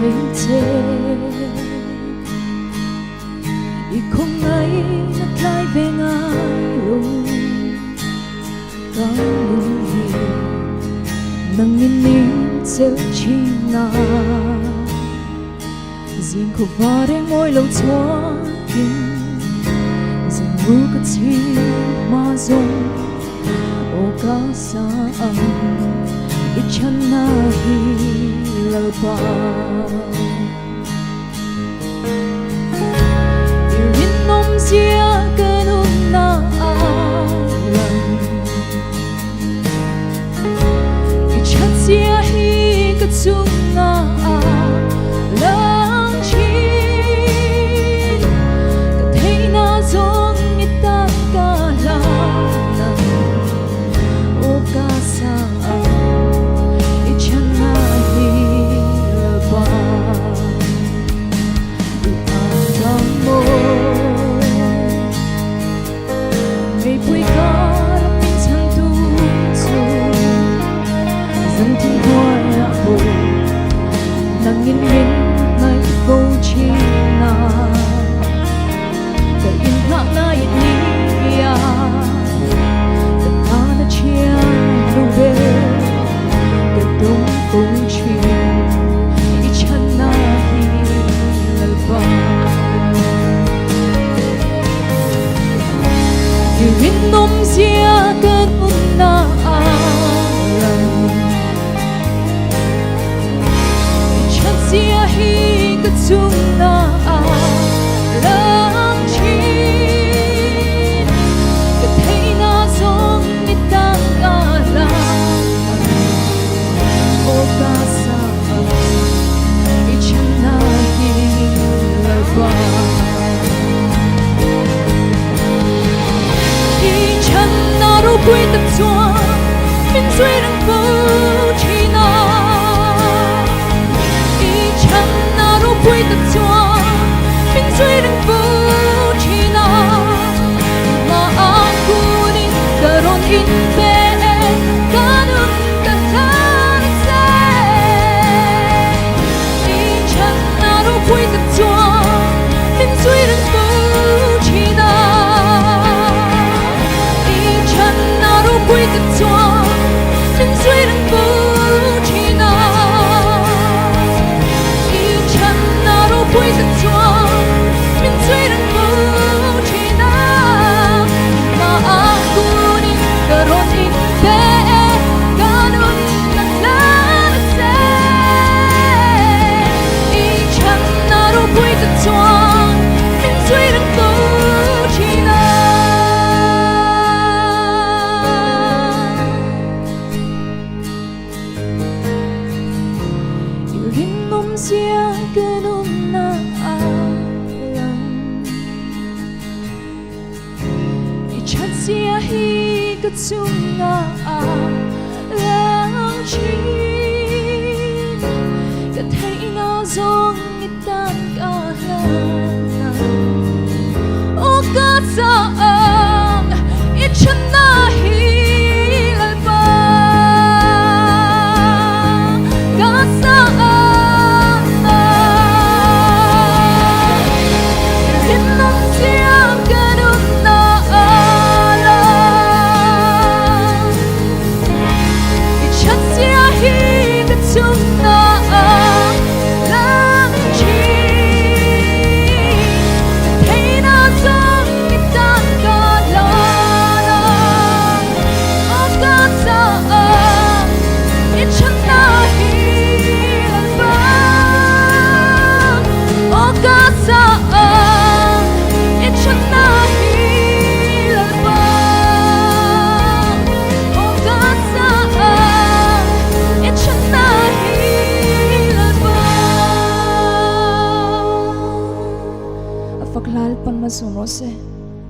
linh chế ý không ai nát lại về ngay luôn có luôn gì nang nhìn nín chờ chi na riêng khổ và để ngồi lâu xóa kinh dần mưa cất chi mà rong ô ca sa âm ít chân na hi LALPA yêu hin nôm xia cái nôm na lần ít chân xia hi cái chung na lăng chín cái thấy na giống như ta cả là ô ca sa Dawrpui Kohhran Biakin tu su dần thiên hoa hạ hồ nàng nhìn nhìn ngay vô chi na cái THATNA Inrinni ya THATNA chia lu về cái đông vô chi ít chân na hi LALPA yêu hin nôm xia cái nôm na lần chân xia hi cái chung na lăng chín cái thấy na giống như ta cả là ô ca sa ít chân na hi LALPA Dawrpui tập chua bên dưới đằng phố chi na ý chân na Dawrpui tập chua bên dưới đằng phố chi na mà aku ni karon inbe kanun katana se ý chân na Dawrpui tập chua bên dưới đằng phố chi na Dawrpui tập chua bên dưới đằng phố chi na ý chân na Dawrpui tập chua bên dưới đằng phố chi na mà aku ni karon inbe kanun katana se ý chân na Dawrpui tập chua bên dưới đằng phố chi na xia cái nôm na lần ít chân xia hi cái chung na lăng chín cái thấy na giống như ta cả là ô ca sa ít chân na hi LALPA ca sa chung